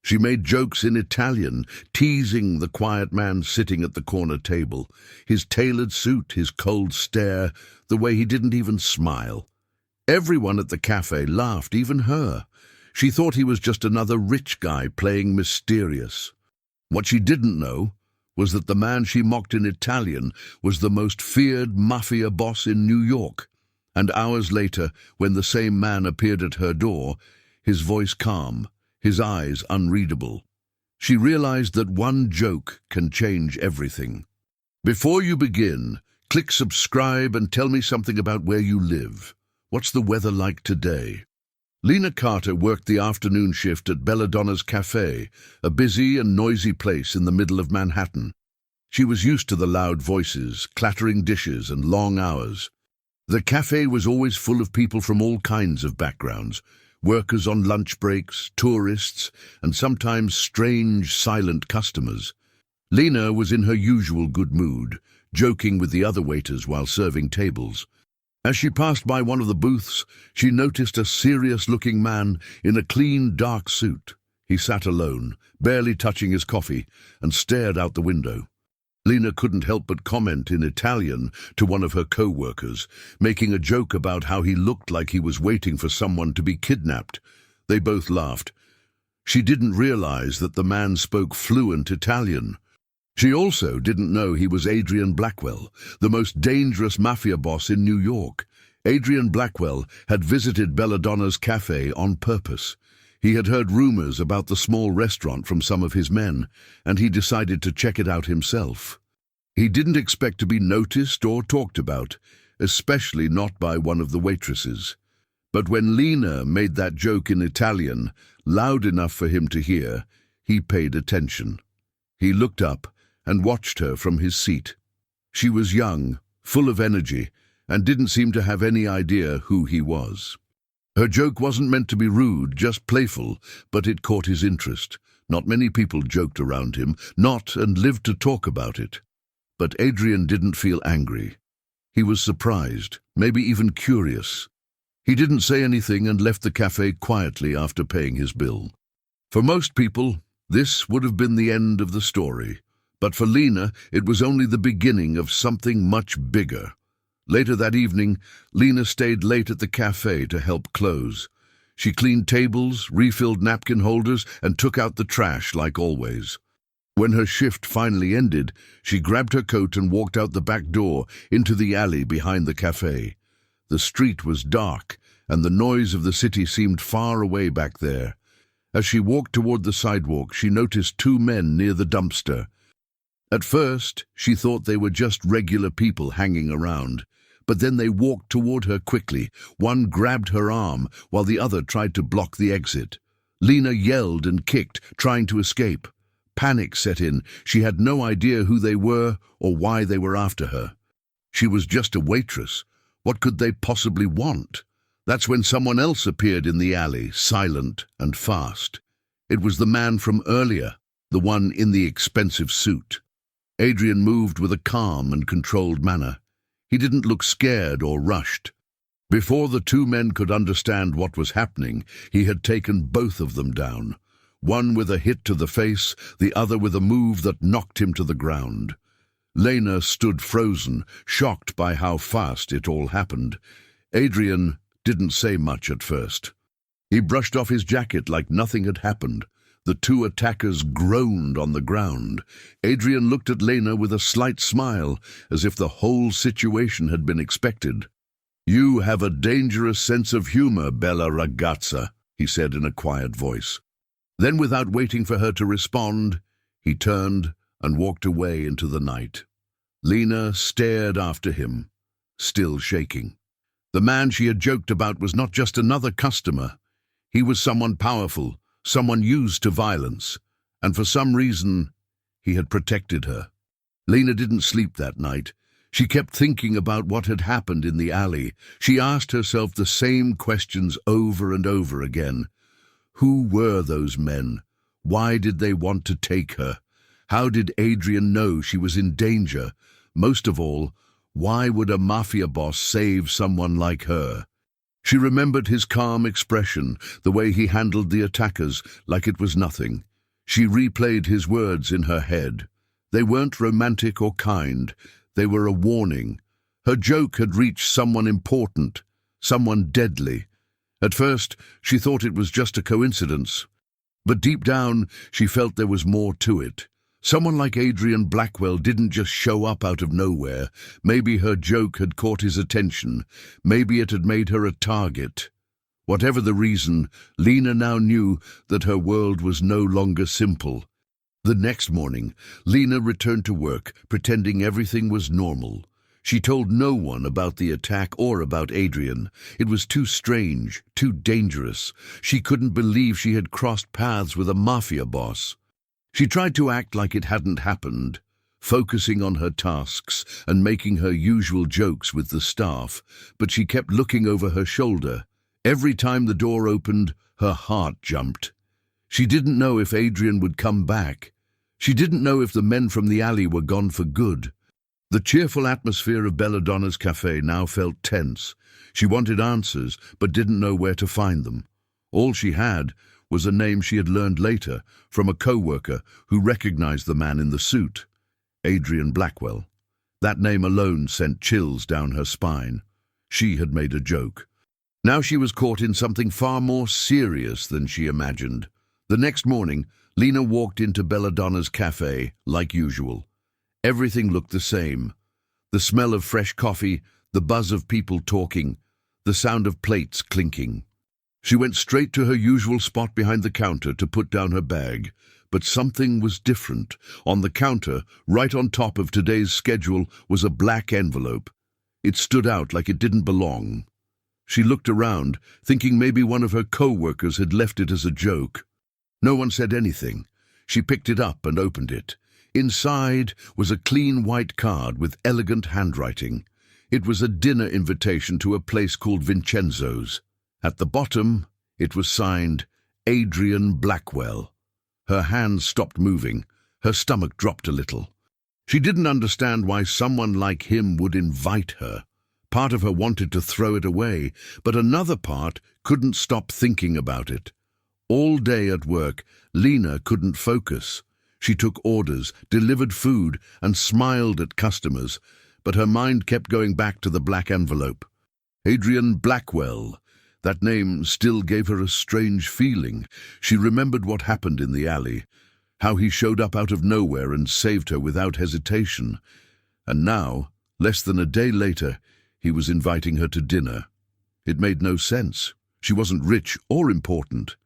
She made jokes in Italian, teasing the quiet man sitting at the corner table. His tailored suit, his cold stare, the way he didn't even smile. Everyone at the cafe laughed, even her. She thought he was just another rich guy playing mysterious. What she didn't know was that the man she mocked in Italian was the most feared Mafia boss in New York. And hours later, when the same man appeared at her door, his voice calm, his eyes unreadable, she realized that one joke can change everything. Before you begin, click subscribe and tell me something about where you live. What's the weather like today? Lena Carter worked the afternoon shift at Belladonna's Café, a busy and noisy place in the middle of Manhattan. She was used to the loud voices, clattering dishes, and long hours. The cafe was always full of people from all kinds of backgrounds, workers on lunch breaks, tourists, and sometimes strange, silent customers. Lena was in her usual good mood, joking with the other waiters while serving tables. As she passed by one of the booths, she noticed a serious-looking man in a clean, dark suit. He sat alone, barely touching his coffee, and stared out the window. Lena couldn't help but comment in Italian to one of her co-workers, making a joke about how he looked like he was waiting for someone to be kidnapped. They both laughed. She didn't realize that the man spoke fluent Italian. She also didn't know he was Adrian Blackwell, the most dangerous mafia boss in New York. Adrian Blackwell had visited Belladonna's cafe on purpose. He had heard rumors about the small restaurant from some of his men, and he decided to check it out himself. He didn't expect to be noticed or talked about, especially not by one of the waitresses. But when Lena made that joke in Italian, loud enough for him to hear, he paid attention. He looked up and watched her from his seat. She was young, full of energy, and didn't seem to have any idea who he was. Her joke wasn't meant to be rude, just playful, but it caught his interest. Not many people joked around him, not and lived to talk about it. But Adrian didn't feel angry. He was surprised, maybe even curious. He didn't say anything and left the cafe quietly after paying his bill. For most people, this would have been the end of the story. But for Lena, it was only the beginning of something much bigger. Later that evening, Lena stayed late at the cafe to help close. She cleaned tables, refilled napkin holders, and took out the trash like always. When her shift finally ended, she grabbed her coat and walked out the back door into the alley behind the cafe. The street was dark, and the noise of the city seemed far away back there. As she walked toward the sidewalk, she noticed two men near the dumpster. At first, she thought they were just regular people hanging around. But then they walked toward her quickly. One grabbed her arm, while the other tried to block the exit. Lena yelled and kicked, trying to escape. Panic set in. She had no idea who they were or why they were after her. She was just a waitress. What could they possibly want? That's when someone else appeared in the alley, silent and fast. It was the man from earlier, the one in the expensive suit. Adrian moved with a calm and controlled manner. He didn't look scared or rushed. Before the two men could understand what was happening, he had taken both of them down. One with a hit to the face, the other with a move that knocked him to the ground. Lena stood frozen, shocked by how fast it all happened. Adrian didn't say much at first. He brushed off his jacket like nothing had happened. The two attackers groaned on the ground. Adrian looked at Lena with a slight smile, as if the whole situation had been expected. "You have a dangerous sense of humor, bella ragazza," he said in a quiet voice. Then, without waiting for her to respond, he turned and walked away into the night. Lena stared after him, still shaking. The man she had joked about was not just another customer. He was someone powerful, someone used to violence, and for some reason, he had protected her. Lena didn't sleep that night. She kept thinking about what had happened in the alley. She asked herself the same questions over and over again. Who were those men? Why did they want to take her? How did Adrian know she was in danger? Most of all, why would a mafia boss save someone like her? She remembered his calm expression, the way he handled the attackers like it was nothing. She replayed his words in her head. They weren't romantic or kind. They were a warning. Her joke had reached someone important, someone deadly. At first, she thought it was just a coincidence. But deep down, she felt there was more to it. Someone like Adrian Blackwell didn't just show up out of nowhere. Maybe her joke had caught his attention. Maybe it had made her a target. Whatever the reason, Lena now knew that her world was no longer simple. The next morning, Lena returned to work, pretending everything was normal. She told no one about the attack or about Adrian. It was too strange, too dangerous. She couldn't believe she had crossed paths with a Mafia boss. She tried to act like it hadn't happened, focusing on her tasks and making her usual jokes with the staff, but she kept looking over her shoulder. Every time the door opened, her heart jumped. She didn't know if Adrian would come back. She didn't know if the men from the alley were gone for good. The cheerful atmosphere of Belladonna's café now felt tense. She wanted answers, but didn't know where to find them. All she had was a name she had learned later from a co-worker who recognized the man in the suit, Adrian Blackwell. That name alone sent chills down her spine. She had made a joke. Now she was caught in something far more serious than she imagined. The next morning, Lena walked into Belladonna's cafe like usual. Everything looked the same. The smell of fresh coffee, the buzz of people talking, the sound of plates clinking. She went straight to her usual spot behind the counter to put down her bag, but something was different. On the counter, right on top of today's schedule, was a black envelope. It stood out like it didn't belong. She looked around, thinking maybe one of her co-workers had left it as a joke. No one said anything. She picked it up and opened it. Inside was a clean white card with elegant handwriting. It was a dinner invitation to a place called Vincenzo's. At the bottom, it was signed Adrian Blackwell. Her hands stopped moving. Her stomach dropped a little. She didn't understand why someone like him would invite her. Part of her wanted to throw it away, but another part couldn't stop thinking about it. All day at work, Lena couldn't focus. She took orders, delivered food, and smiled at customers, but her mind kept going back to the black envelope. Adrian Blackwell. That name still gave her a strange feeling. She remembered what happened in the alley, how he showed up out of nowhere and saved her without hesitation. And now, less than a day later, he was inviting her to dinner. It made no sense. She wasn't rich or important.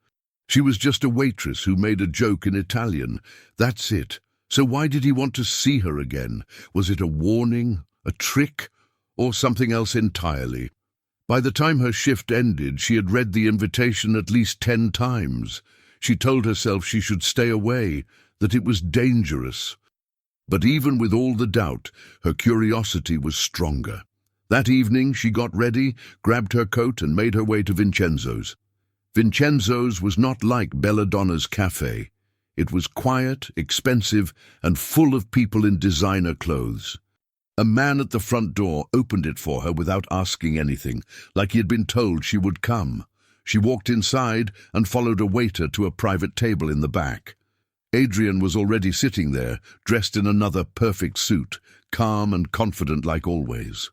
She was just a waitress who made a joke in Italian. That's it. So why did he want to see her again? Was it a warning, a trick, or something else entirely? By the time her shift ended, she had read the invitation at least 10 times. She told herself she should stay away, that it was dangerous. But even with all the doubt, her curiosity was stronger. That evening, she got ready, grabbed her coat, and made her way to Vincenzo's. Vincenzo's was not like Belladonna's cafe. It was quiet, expensive, and full of people in designer clothes. A man at the front door opened it for her without asking anything, like he had been told she would come. She walked inside and followed a waiter to a private table in the back. Adrian was already sitting there, dressed in another perfect suit, calm and confident like always.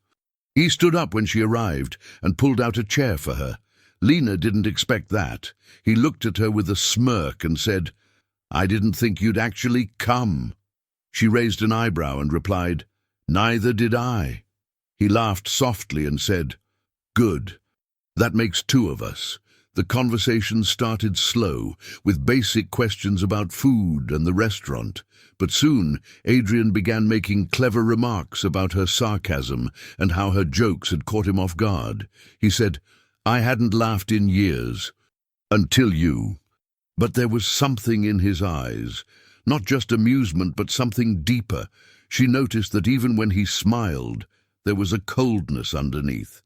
He stood up when she arrived and pulled out a chair for her. Lena didn't expect that. He looked at her with a smirk and said, "I didn't think you'd actually come." She raised an eyebrow and replied, "Neither did I." He laughed softly and said, "Good. That makes 2 of us." The conversation started slow, with basic questions about food and the restaurant. But soon, Adrian began making clever remarks about her sarcasm and how her jokes had caught him off guard. He said, "I hadn't laughed in years. Until you." But there was something in his eyes, not just amusement, but something deeper. She noticed that even when he smiled, there was a coldness underneath.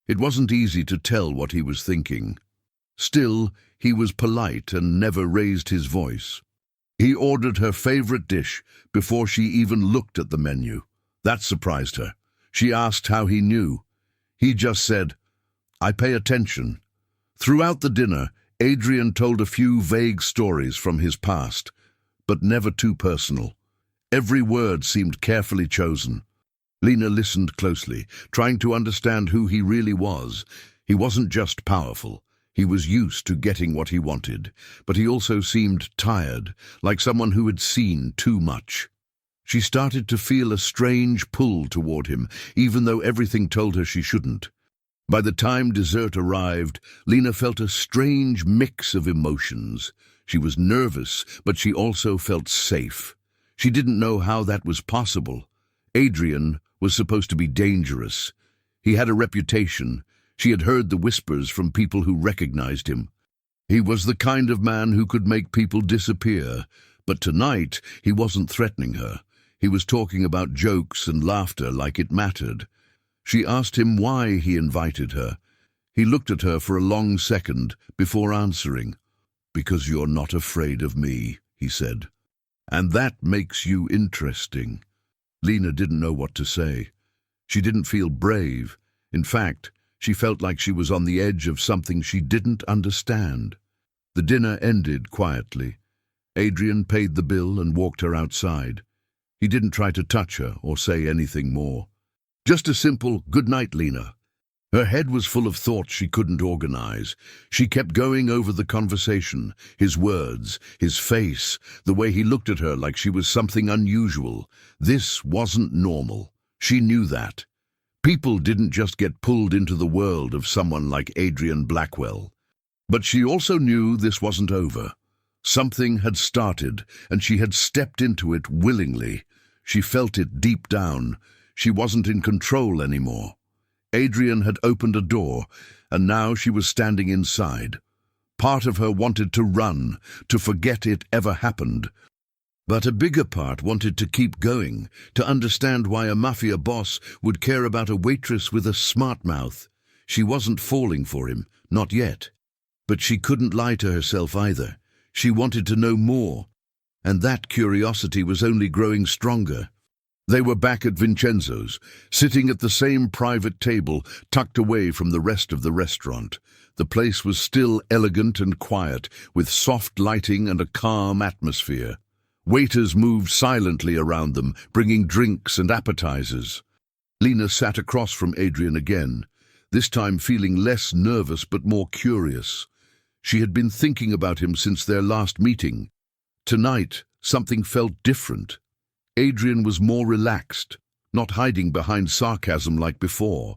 It wasn't easy to tell what he was thinking. Still, he was polite and never raised his voice. He ordered her favorite dish before she even looked at the menu. That surprised her. She asked how he knew. He just said, "I pay attention." Throughout the dinner, Adrian told a few vague stories from his past. but never too personal. Every word seemed carefully chosen. Lena listened closely, trying to understand who he really was. He wasn't just powerful. He was used to getting what he wanted, but he also seemed tired, like someone who had seen too much. She started to feel a strange pull toward him, even though everything told her she shouldn't. By the time dessert arrived, Lena felt a strange mix of emotions. She was nervous, but she also felt safe. She didn't know how that was possible. Adrian was supposed to be dangerous. He had a reputation. She had heard the whispers from people who recognized him. He was the kind of man who could make people disappear, but tonight he wasn't threatening her. He was talking about jokes and laughter like it mattered. She asked him why he invited her. He looked at her for a long second before answering. "Because you're not afraid of me," he said. "And that makes you interesting." Lena didn't know what to say. She didn't feel brave. In fact, she felt like she was on the edge of something she didn't understand. The dinner ended quietly. Adrian paid the bill and walked her outside. He didn't try to touch her or say anything more. Just a simple, "Good night, Lena." Her head was full of thoughts she couldn't organize. She kept going over the conversation, his words, his face, the way he looked at her like she was something unusual. This wasn't normal. She knew that. People didn't just get pulled into the world of someone like Adrian Blackwell. But she also knew this wasn't over. Something had started, and she had stepped into it willingly. She felt it deep down. She wasn't in control anymore. Adrian had opened a door, and now she was standing inside. Part of her wanted to run, to forget it ever happened. But a bigger part wanted to keep going, to understand why a mafia boss would care about a waitress with a smart mouth. She wasn't falling for him, not yet. But she couldn't lie to herself either. She wanted to know more, and that curiosity was only growing stronger. They were back at Vincenzo's, sitting at the same private table, tucked away from the rest of the restaurant. The place was still elegant and quiet, with soft lighting and a calm atmosphere. Waiters moved silently around them, bringing drinks and appetizers. Lena sat across from Adrian again, this time feeling less nervous but more curious. She had been thinking about him since their last meeting. Tonight, something felt different. Adrian was more relaxed, not hiding behind sarcasm like before.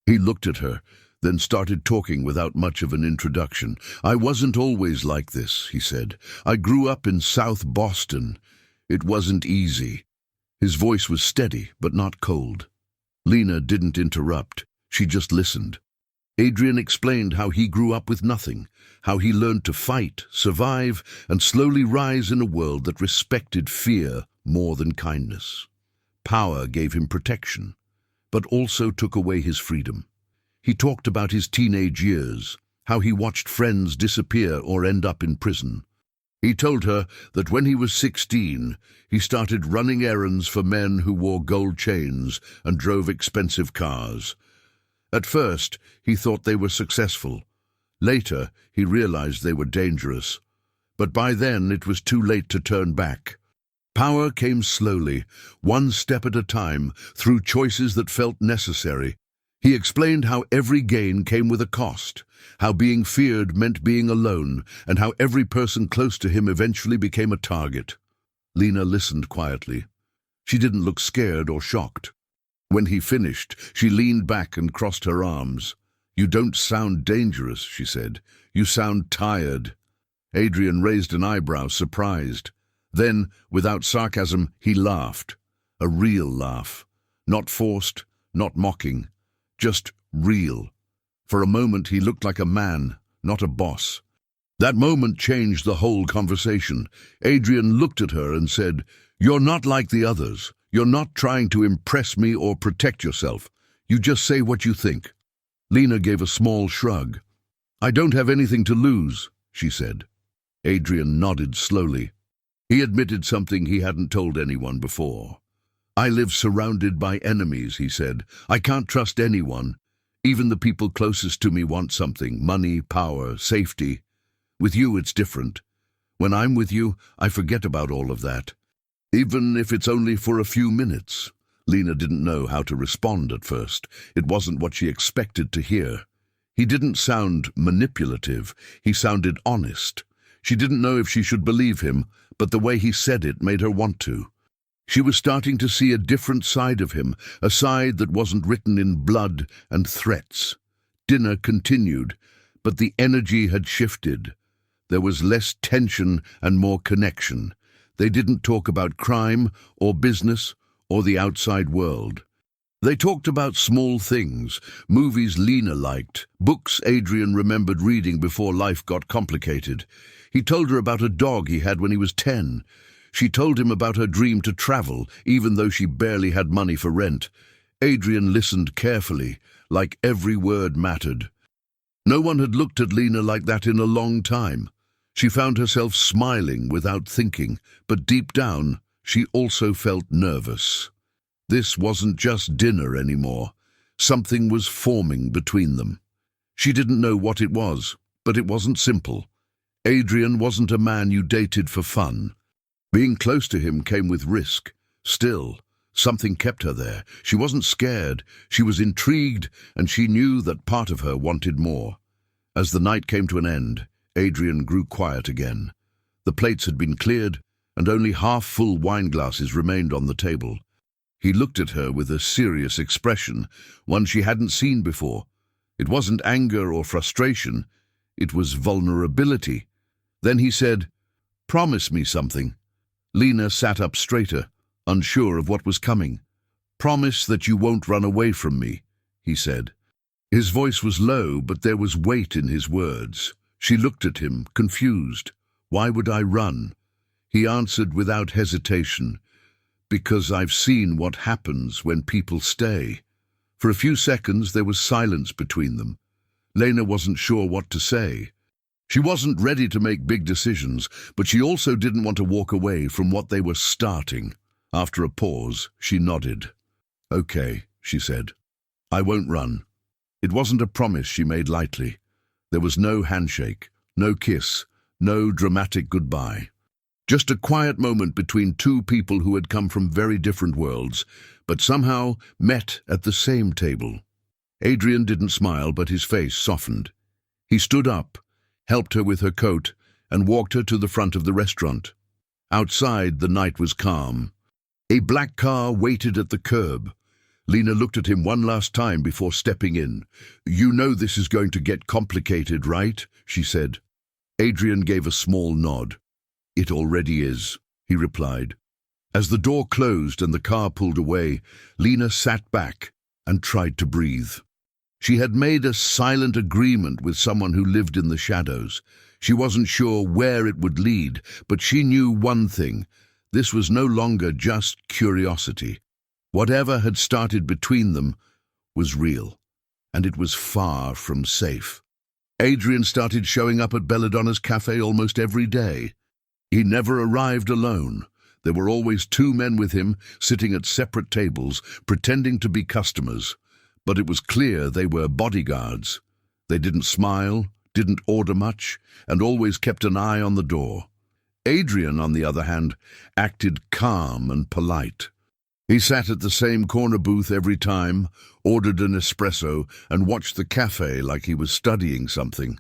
He looked at her, then started talking without much of an introduction. "I wasn't always like this," he said. "I grew up in South Boston. It wasn't easy." His voice was steady, but not cold. Lena didn't interrupt. She just listened. Adrian explained how he grew up with nothing, how he learned to fight, survive, and slowly rise in a world that respected fear more than kindness. Power gave him protection, but also took away his freedom. He talked about his teenage years, how he watched friends disappear or end up in prison. He told her that when he was 16, he started running errands for men who wore gold chains and drove expensive cars. At first, he thought they were successful. Later, he realized they were dangerous. But by then, it was too late to turn back. Power came slowly, one step at a time, through choices that felt necessary. He explained how every gain came with a cost, how being feared meant being alone, and how every person close to him eventually became a target. Lena listened quietly. She didn't look scared or shocked. When he finished, she leaned back and crossed her arms. "You don't sound dangerous," she said. "You sound tired." Adrian raised an eyebrow, surprised. Then, without sarcasm, he laughed. A real laugh. Not forced, not mocking. Just real. For a moment, he looked like a man, not a boss. That moment changed the whole conversation. Adrian looked at her and said, "You're not like the others. You're not trying to impress me or protect yourself. You just say what you think." Lena gave a small shrug. "I don't have anything to lose," she said. Adrian nodded slowly. He admitted something he hadn't told anyone before. "I live surrounded by enemies," he said. "I can't trust anyone. Even the people closest to me want something: money, power, safety. With you it's different. When I'm with you, I forget about all of that. Even if it's only for a few minutes. Lena didn't know how to respond at first. It wasn't what she expected to hear. He didn't sound manipulative. He sounded honest. She didn't know if she should believe him, but the way he said it made her want to. She was starting to see a different side of him, a side that wasn't written in blood and threats. Dinner continued, but the energy had shifted. There was less tension and more connection. They didn't talk about crime or business or the outside world. They talked about small things, movies Lena liked, books Adrian remembered reading before life got complicated. He told her about a dog he had when he was 10. She told him about her dream to travel, even though she barely had money for rent. Adrian listened carefully, like every word mattered. No one had looked at Lena like that in a long time. She found herself smiling without thinking, but deep down, she also felt nervous. This wasn't just dinner anymore. Something was forming between them. She didn't know what it was, but it wasn't simple. Adrian wasn't a man you dated for fun. Being close to him came with risk. Still, something kept her there. She wasn't scared. She was intrigued, and she knew that part of her wanted more. As the night came to an end, Adrian grew quiet again. The plates had been cleared, and only half-full wine glasses remained on the table. He looked at her with a serious expression, one she hadn't seen before. It wasn't anger or frustration. It was vulnerability. Then he said, "Promise me something." Lena sat up straighter, unsure of what was coming. "Promise that you won't run away from me," he said. His voice was low, but there was weight in his words. She looked at him, confused. "Why would I run?" He answered without hesitation, "Because I've seen what happens when people stay." For a few seconds there was silence between them. Lena wasn't sure what to say. She wasn't ready to make big decisions, but she also didn't want to walk away from what they were starting. After a pause, she nodded. "Okay," she said. "I won't run." It wasn't a promise she made lightly. There was no handshake, no kiss, no dramatic goodbye. Just a quiet moment between two people who had come from very different worlds, but somehow met at the same table. Adrian didn't smile, but his face softened. He stood up, helped her with her coat, and walked her to the front of the restaurant. Outside, the night was calm. A black car waited at the curb. Lena looked at him one last time before stepping in. "You know this is going to get complicated, right?" she said. Adrian gave a small nod. "It already is," he replied. As the door closed and the car pulled away, Lena sat back and tried to breathe. She had made a silent agreement with someone who lived in the shadows. She wasn't sure where it would lead, but she knew one thing. This was no longer just curiosity. Whatever had started between them was real, and it was far from safe. Adrian started showing up at Belladonna's café almost every day. He never arrived alone. There were always two men with him, sitting at separate tables, pretending to be customers. But it was clear they were bodyguards. They didn't smile, didn't order much, and always kept an eye on the door. Adrian, on the other hand, acted calm and polite. He sat at the same corner booth every time, ordered an espresso, and watched the café like he was studying something.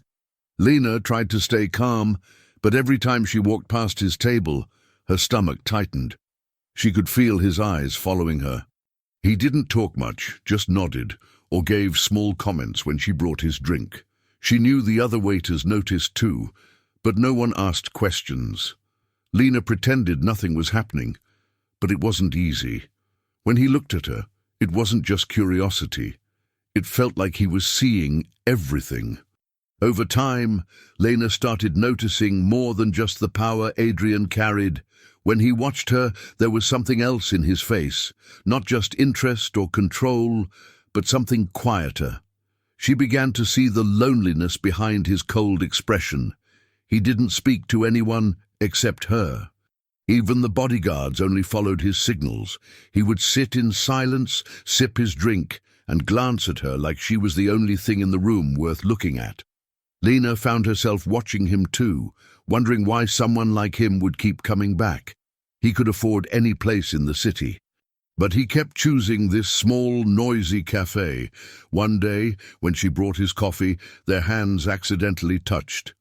Lena tried to stay calm, but every time she walked past his table, her stomach tightened. She could feel his eyes following her. He didn't talk much, just nodded, or gave small comments when she brought his drink. She knew the other waiters noticed too, but no one asked questions. Lena pretended nothing was happening, but it wasn't easy. When he looked at her, it wasn't just curiosity. It felt like he was seeing everything. Over time, Lena started noticing more than just the power Adrian carried. When he watched her, there was something else in his face, not just interest or control, but something quieter. She began to see the loneliness behind his cold expression. He didn't speak to anyone except her. Even the bodyguards only followed his signals. He would sit in silence, sip his drink, and glance at her like she was the only thing in the room worth looking at. Lena found herself watching him too, wondering why someone like him would keep coming back. He could afford any place in the city. But he kept choosing this small, noisy café. One day, when she brought his coffee, their hands accidentally touched.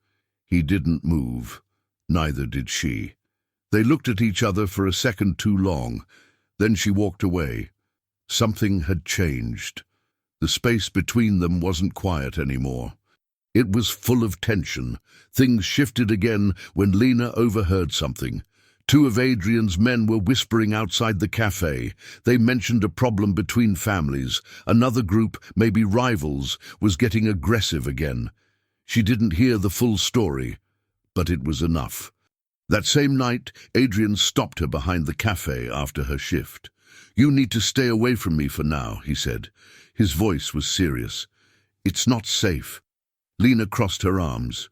He didn't move. Neither did she. They looked at each other for a second too long. Then she walked away. Something had changed. The space between them wasn't quiet anymore. It was full of tension. Things shifted again when Lena overheard something. Two of Adrian's men were whispering outside the café. They mentioned a problem between families. Another group, maybe rivals, was getting aggressive again. She didn't hear the full story, but it was enough. That same night, Adrian stopped her behind the café after her shift. "You need to stay away from me for now," he said. His voice was serious. "It's not safe." Lena crossed her arms.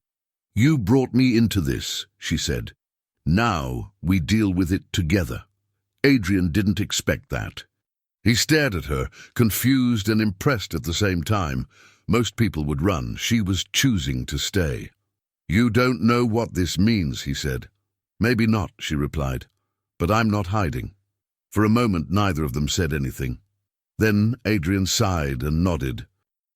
"You brought me into this," she said. "Now we deal with it together." Adrian didn't expect that. He stared at her, confused and impressed at the same time. Most people would run. She was choosing to stay. "You don't know what this means," he said. "Maybe not," she replied. "But I'm not hiding." For a moment, neither of them said anything. Then Adrian sighed and nodded.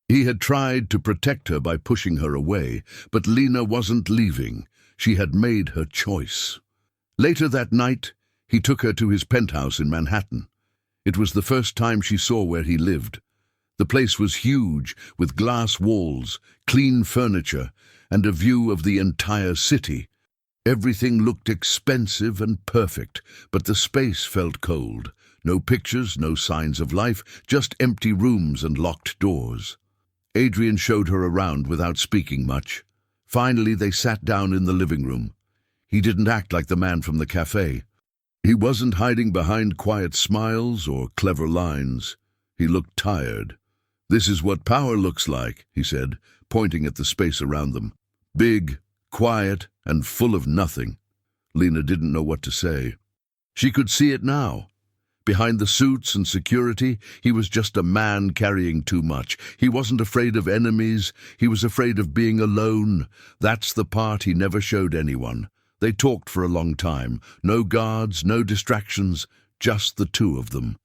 He had tried to protect her by pushing her away, but Lena wasn't leaving. She had made her choice. Later that night, he took her to his penthouse in Manhattan. It was the first time she saw where he lived. The place was huge, with glass walls, clean furniture, and a view of the entire city. Everything looked expensive and perfect, but the space felt cold. No pictures, no signs of life, just empty rooms and locked doors. Adrian showed her around without speaking much. Finally, they sat down in the living room. He didn't act like the man from the café. He wasn't hiding behind quiet smiles or clever lines. He looked tired. "This is what power looks like," he said, pointing at the space around them. "Big, quiet, and full of nothing." Lena didn't know what to say. She could see it now. Behind the suits and security, he was just a man carrying too much. He wasn't afraid of enemies. He was afraid of being alone. That's the part he never showed anyone. They talked for a long time. No guards, no distractions, just the two of them.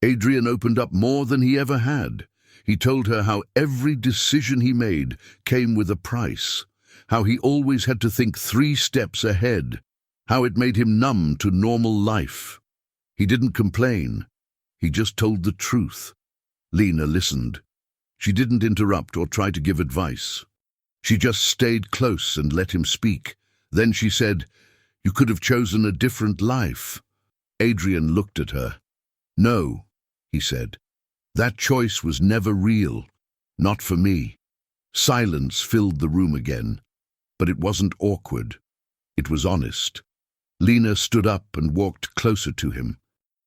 Adrian opened up more than he ever had. He told her how every decision he made came with a price, how he always had to think 3 steps ahead, how it made him numb to normal life. He didn't complain. He just told the truth. Lena listened. She didn't interrupt or try to give advice. She just stayed close and let him speak. Then she said, "You could have chosen a different life." Adrian looked at her. "No," he said. "That choice was never real. Not for me." Silence filled the room again. But it wasn't awkward. It was honest. Lena stood up and walked closer to him.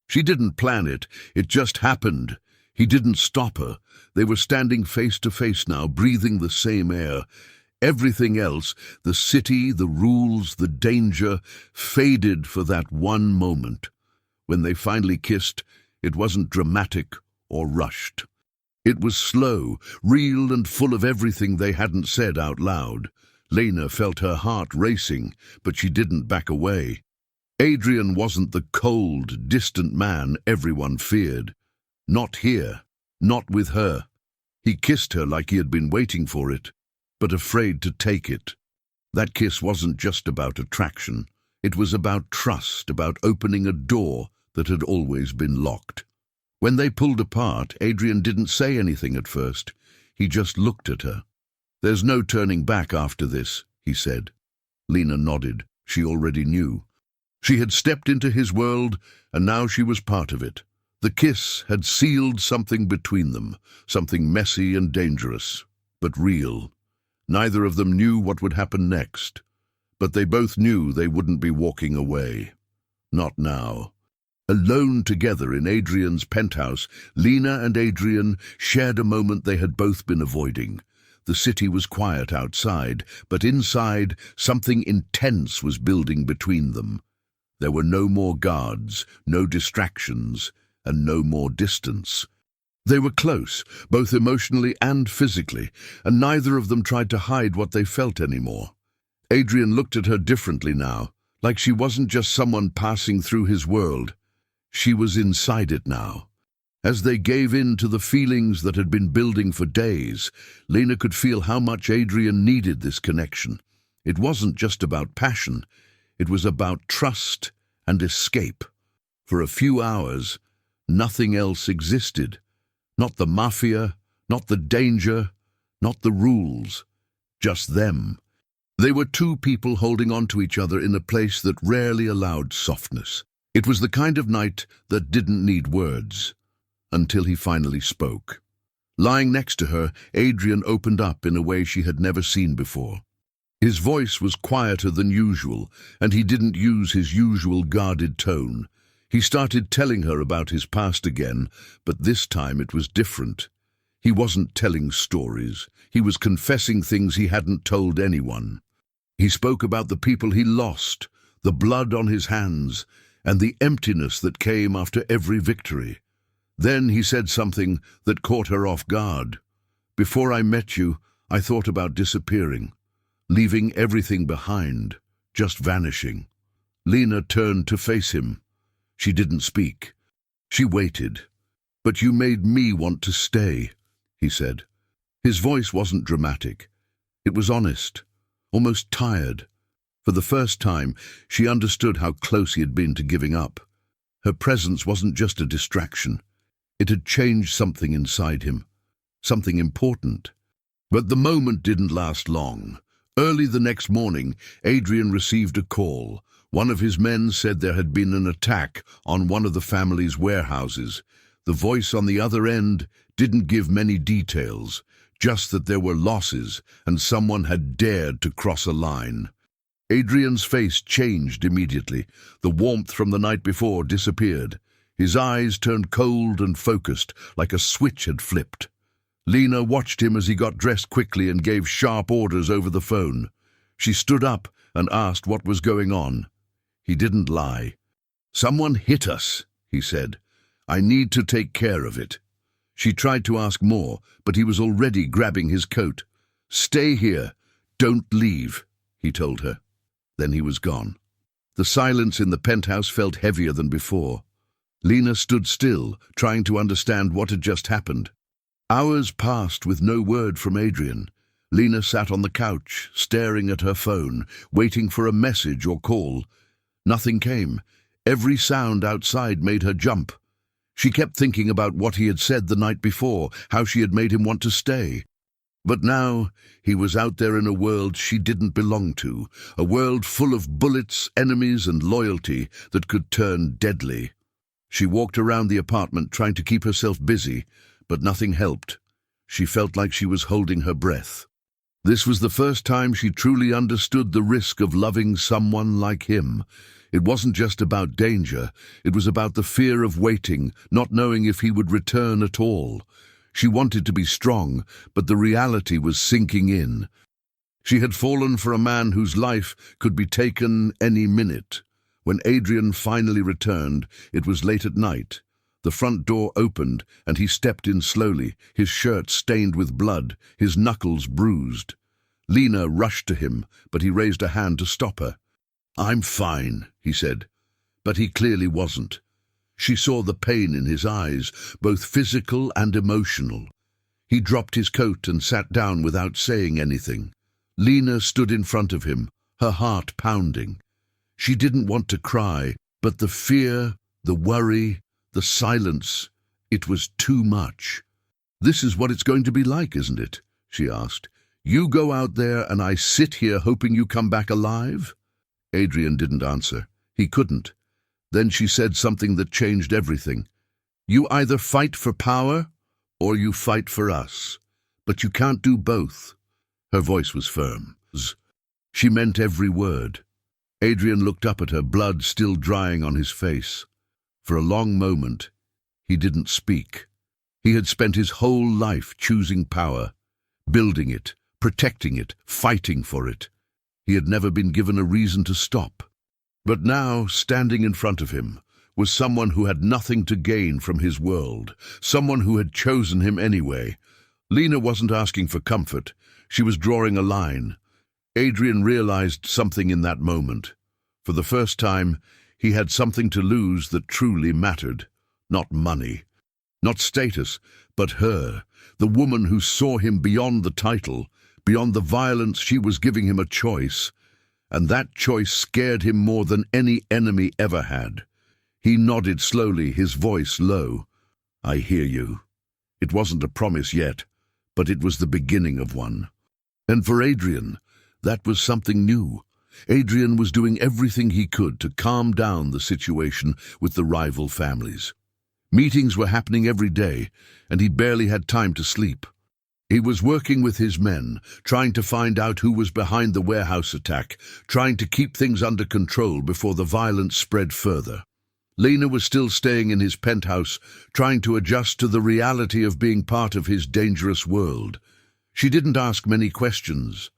She didn't plan it. It just happened. He didn't stop her. They were standing face to face now, breathing the same air. Everything else, the city, the rules, the danger, faded for that one moment. When they finally kissed, it wasn't dramatic or rushed. It was slow, real and full of everything they hadn't said out loud. Lena felt her heart racing, but she didn't back away. Adrian wasn't the cold, distant man everyone feared. Not here, not with her. He kissed her like he had been waiting for it, but afraid to take it. That kiss wasn't just about attraction. It was about trust, about opening a door that had always been locked. When they pulled apart, Adrian didn't say anything at first. He just looked at her. "There's no turning back after this," he said. Lena nodded. She already knew. She had stepped into his world, and now she was part of it. The kiss had sealed something between them, something messy and dangerous, but real. Neither of them knew what would happen next, but they both knew they wouldn't be walking away. Not now. Alone together in Adrian's penthouse, Lena and Adrian shared a moment they had both been avoiding. The city was quiet outside, but inside, something intense was building between them. There were no more guards, no distractions, and no more distance. They were close, both emotionally and physically, and neither of them tried to hide what they felt anymore. Adrian looked at her differently now, like she wasn't just someone passing through his world. She was inside it now. As they gave in to the feelings that had been building for days, Lena could feel how much Adrian needed this connection. It wasn't just about passion, it was about trust and escape. For a few hours, nothing else existed. Not the Mafia, not the danger, not the rules. Just them. They were two people holding on to each other in a place that rarely allowed softness. It was the kind of night that didn't need words. Until he finally spoke. Lying next to her, Adrian opened up in a way she had never seen before. His voice was quieter than usual, and he didn't use his usual guarded tone. He started telling her about his past again, but this time it was different. He wasn't telling stories. He was confessing things he hadn't told anyone. He spoke about the people he lost, the blood on his hands, and the emptiness that came after every victory. Then he said something that caught her off guard. "Before I met you, I thought about disappearing, leaving everything behind, just vanishing." Lena turned to face him. She didn't speak. She waited. "But you made me want to stay," he said. His voice wasn't dramatic. It was honest, almost tired. For the first time, she understood how close he had been to giving up. Her presence wasn't just a distraction. It had changed something inside him, something important. But the moment didn't last long. Early the next morning, Adrian received a call. One of his men said there had been an attack on one of the family's warehouses. The voice on the other end didn't give many details, just that there were losses and someone had dared to cross a line. Adrian's face changed immediately. The warmth from the night before disappeared. His eyes turned cold and focused, like a switch had flipped. Lena watched him as he got dressed quickly and gave sharp orders over the phone. She stood up and asked what was going on. He didn't lie. "Someone hit us," he said. "I need to take care of it." She tried to ask more, but he was already grabbing his coat. "Stay here. Don't leave," he told her. Then he was gone. The silence in the penthouse felt heavier than before. Lena stood still, trying to understand what had just happened. Hours passed with no word from Adrian. Lena sat on the couch, staring at her phone, waiting for a message or call. Nothing came. Every sound outside made her jump. She kept thinking about what he had said the night before, how she had made him want to stay. But now he was out there in a world she didn't belong to, a world full of bullets, enemies, and loyalty that could turn deadly. She walked around the apartment trying to keep herself busy, but nothing helped. She felt like she was holding her breath. This was the first time she truly understood the risk of loving someone like him. It wasn't just about danger, it was about the fear of waiting, not knowing if he would return at all. She wanted to be strong, but the reality was sinking in. She had fallen for a man whose life could be taken any minute. When Adrian finally returned, it was late at night. The front door opened, and he stepped in slowly, his shirt stained with blood, his knuckles bruised. Lena rushed to him, but he raised a hand to stop her. "I'm fine," he said, but he clearly wasn't. She saw the pain in his eyes, both physical and emotional. He dropped his coat and sat down without saying anything. Lena stood in front of him, her heart pounding. She didn't want to cry, but the fear, the worry, the silence, it was too much. "This is what it's going to be like, isn't it?" she asked. "You go out there and I sit here hoping you come back alive?" Adrian didn't answer. He couldn't. Then she said something that changed everything. "You either fight for power or you fight for us. But you can't do both." Her voice was firm. She meant every word. Adrian looked up at her, blood still drying on his face. For a long moment, he didn't speak. He had spent his whole life choosing power, building it, protecting it, fighting for it. He had never been given a reason to stop. But now, standing in front of him, was someone who had nothing to gain from his world, someone who had chosen him anyway. Lena wasn't asking for comfort. She was drawing a line. Adrian realized something in that moment. For the first time, he had something to lose that truly mattered. Not money, not status, but her, the woman who saw him beyond the title, beyond the violence. She was giving him a choice, and that choice scared him more than any enemy ever had. He nodded slowly, his voice low. "I hear you." It wasn't a promise yet, but it was the beginning of one. And for Adrian, that was something new. Adrian was doing everything he could to calm down the situation with the rival families. Meetings were happening every day, and he barely had time to sleep. He was working with his men, trying to find out who was behind the warehouse attack, trying to keep things under control before the violence spread further. Lena was still staying in his penthouse, trying to adjust to the reality of being part of his dangerous world. She didn't ask many questions.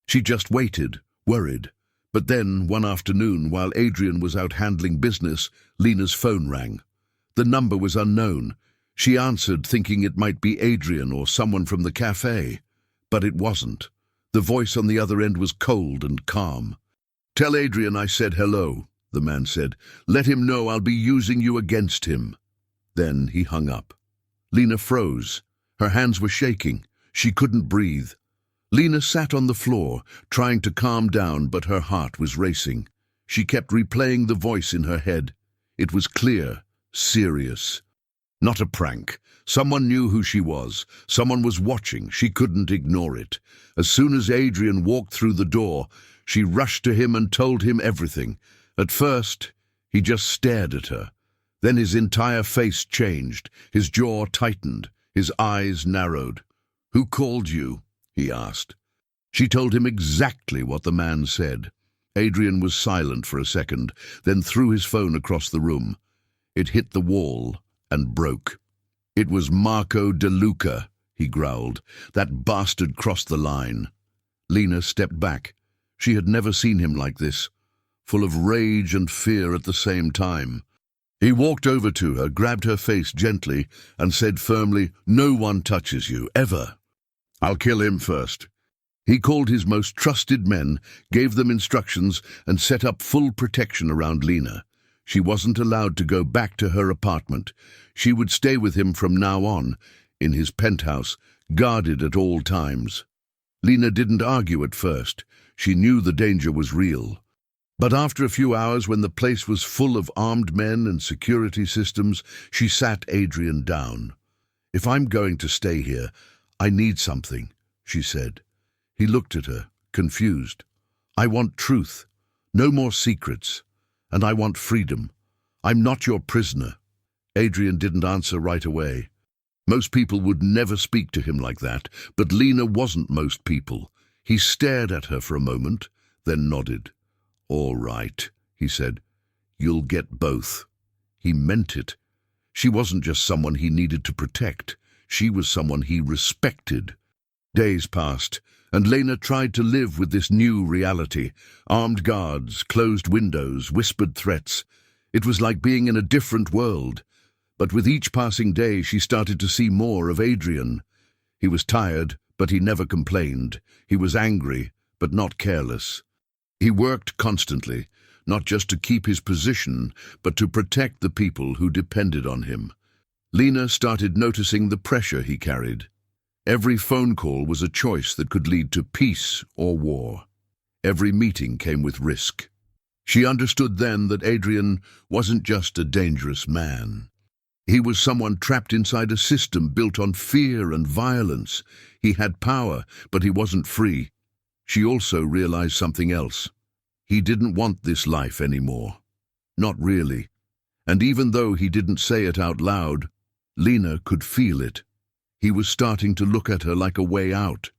She just waited, worried. But then, one afternoon, while Adrian was out handling business, Lena's phone rang. The number was unknown. She answered, thinking it might be Adrian or someone from the café. But it wasn't. The voice on the other end was cold and calm. "Tell Adrian I said hello," the man said. "Let him know I'll be using you against him." Then he hung up. Lena froze. Her hands were shaking. She couldn't breathe. Lena sat on the floor, trying to calm down, but her heart was racing. She kept replaying the voice in her head. It was clear, serious. Not a prank. Someone knew who she was. Someone was watching. She couldn't ignore it. As soon as Adrian walked through the door, she rushed to him and told him everything. At first, he just stared at her. Then his entire face changed. His jaw tightened. His eyes narrowed. "Who called you?" he asked. She told him exactly what the man said. Adrian was silent for a second, then threw his phone across the room. It hit the wall and broke. "It was Marco De Luca," he growled. "That bastard crossed the line." Lena stepped back. She had never seen him like this, full of rage and fear at the same time. He walked over to her, grabbed her face gently, and said firmly, "No one touches you, ever. I'll kill him first." He called his most trusted men, gave them instructions, and set up full protection around Lena. She wasn't allowed to go back to her apartment. She would stay with him from now on, in his penthouse, guarded at all times. Lena didn't argue at first. She knew the danger was real. But after a few hours, when the place was full of armed men and security systems, she sat Adrian down. "If I'm going to stay here, I need something," she said. He looked at her, confused. "I want truth. No more secrets. And I want freedom. I'm not your prisoner." Adrian didn't answer right away. Most people would never speak to him like that, but Lena wasn't most people. He stared at her for a moment, then nodded. "All right," he said. "You'll get both." He meant it. She wasn't just someone he needed to protect. She was someone he respected. Days passed, and Lena tried to live with this new reality. Armed guards, closed windows, whispered threats. It was like being in a different world. But with each passing day, she started to see more of Adrian. He was tired, but he never complained. He was angry, but not careless. He worked constantly, not just to keep his position, but to protect the people who depended on him. Lena started noticing the pressure he carried. Every phone call was a choice that could lead to peace or war. Every meeting came with risk. She understood then that Adrian wasn't just a dangerous man. He was someone trapped inside a system built on fear and violence. He had power, but he wasn't free. She also realized something else. He didn't want this life anymore. Not really. And even though he didn't say it out loud, Lena could feel it. He was starting to look at her like a way out.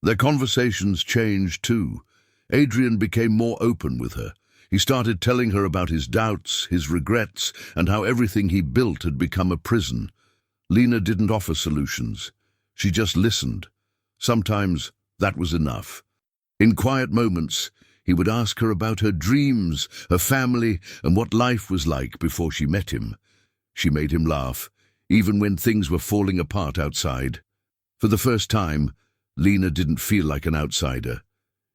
Their conversations changed too. Adrian became more open with her. He started telling her about his doubts, his regrets, and how everything he built had become a prison. Lena didn't offer solutions. She just listened. Sometimes that was enough. In quiet moments, he would ask her about her dreams, her family, and what life was like before she met him. She made him laugh, even when things were falling apart outside. For the first time, Lena didn't feel like an outsider.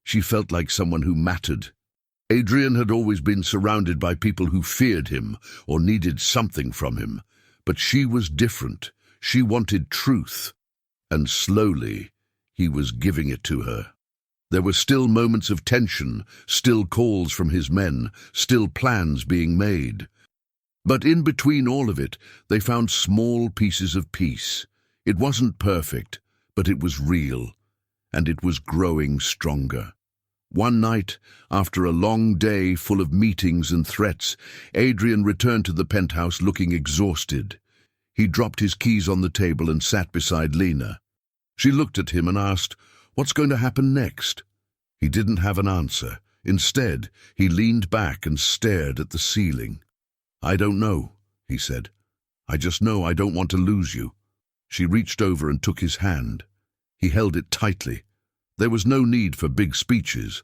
She felt like someone who mattered. Adrian had always been surrounded by people who feared him or needed something from him, but she was different. She wanted truth, and slowly he was giving it to her. There were still moments of tension, still calls from his men, still plans being made. But in between all of it, they found small pieces of peace. It wasn't perfect, but it was real, and it was growing stronger. One night, after a long day full of meetings and threats, Adrian returned to the penthouse looking exhausted. He dropped his keys on the table and sat beside Lena. She looked at him and asked, "What's going to happen next?" He didn't have an answer. Instead, he leaned back and stared at the ceiling. "I don't know," he said. "I just know I don't want to lose you." She reached over and took his hand. He held it tightly. There was no need for big speeches.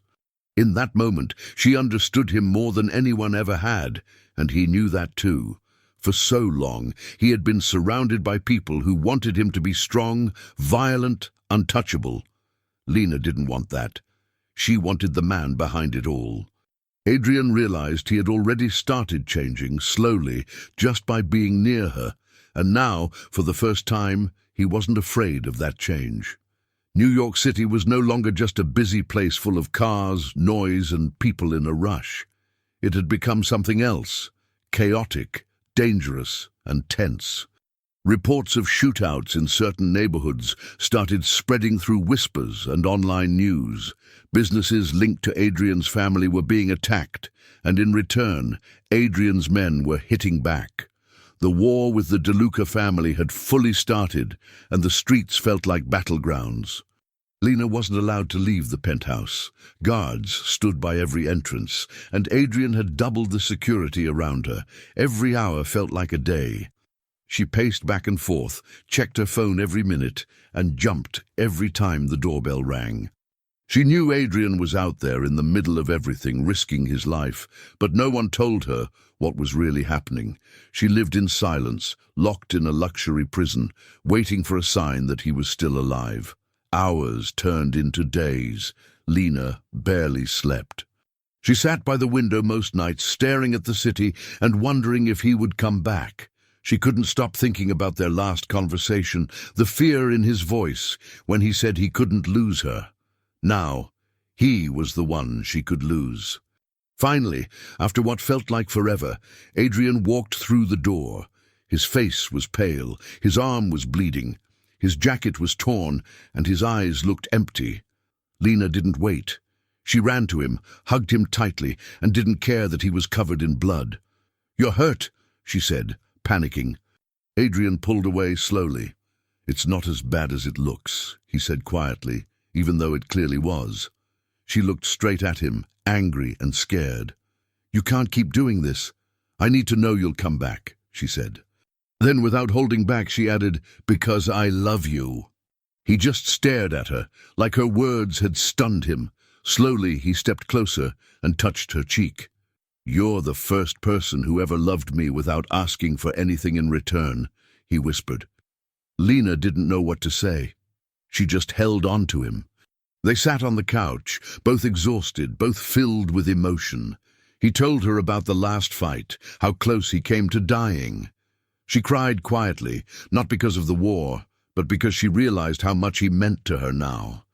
In that moment, she understood him more than anyone ever had, and he knew that too. For so long, he had been surrounded by people who wanted him to be strong, violent, untouchable. Lena didn't want that. She wanted the man behind it all. Adrian realized he had already started changing, slowly, just by being near her, and now, for the first time, he wasn't afraid of that change. New York City was no longer just a busy place full of cars, noise, and people in a rush. It had become something else, chaotic, dangerous, and tense. Reports of shootouts in certain neighborhoods started spreading through whispers and online news. Businesses linked to Adrian's family were being attacked, and in return, Adrian's men were hitting back. The war with the DeLuca family had fully started, and the streets felt like battlegrounds. Lena wasn't allowed to leave the penthouse. Guards stood by every entrance, and Adrian had doubled the security around her. Every hour felt like a day. She paced back and forth, checked her phone every minute, and jumped every time the doorbell rang. She knew Adrian was out there in the middle of everything, risking his life, but no one told her what was really happening. She lived in silence, locked in a luxury prison, waiting for a sign that he was still alive. Hours turned into days. Lena barely slept. She sat by the window most nights, staring at the city and wondering if he would come back. She couldn't stop thinking about their last conversation, the fear in his voice when he said he couldn't lose her. Now, he was the one she could lose. Finally, after what felt like forever, Adrian walked through the door. His face was pale, his arm was bleeding, his jacket was torn, and his eyes looked empty. Lena didn't wait. She ran to him, hugged him tightly, and didn't care that he was covered in blood. "You're hurt," she said, panicking. Adrian pulled away slowly. "It's not as bad as it looks," he said quietly, even though it clearly was. She looked straight at him, angry and scared. "You can't keep doing this. I need to know you'll come back," she said. Then, without holding back, she added, "Because I love you." He just stared at her, like her words had stunned him. Slowly, he stepped closer and touched her cheek. "You're the first person who ever loved me without asking for anything in return," he whispered. Lena didn't know what to say. She just held on to him. They sat on the couch, both exhausted, both filled with emotion. He told her about the last fight, how close he came to dying. She cried quietly, not because of the war, but because she realized how much he meant to her now.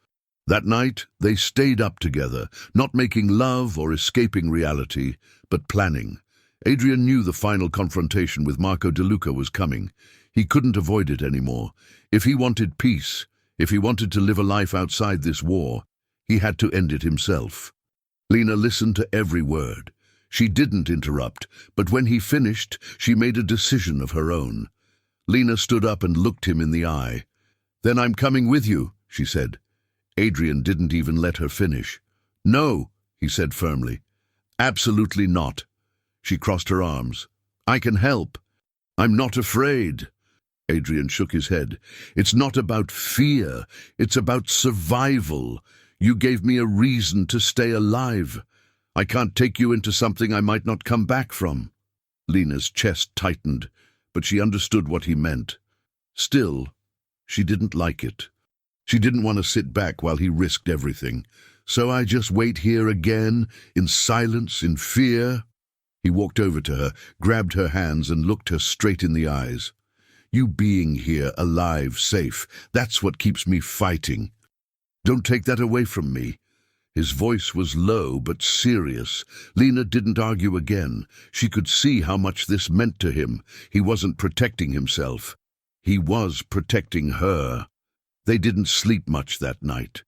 That night, they stayed up together, not making love or escaping reality, but planning. Adrian knew the final confrontation with Marco DeLuca was coming. He couldn't avoid it anymore. If he wanted peace, if he wanted to live a life outside this war, he had to end it himself. Lena listened to every word. She didn't interrupt, but when he finished, she made a decision of her own. Lena stood up and looked him in the eye. "Then I'm coming with you," she said. Adrian didn't even let her finish. "No," he said firmly. "Absolutely not." She crossed her arms. "I can help. I'm not afraid." Adrian shook his head. "It's not about fear. It's about survival. You gave me a reason to stay alive. I can't take you into something I might not come back from." Lena's chest tightened, but she understood what he meant. Still, she didn't like it. She didn't want to sit back while he risked everything. So I just wait here again, in silence, in fear?" He walked over to her, grabbed her hands and looked her straight in the eyes. "You being here, alive, safe, that's what keeps me fighting. Don't take that away from me." His voice was low but serious. Lena didn't argue again. She could see how much this meant to him. He wasn't protecting himself. He was protecting her. They didn't sleep much that night.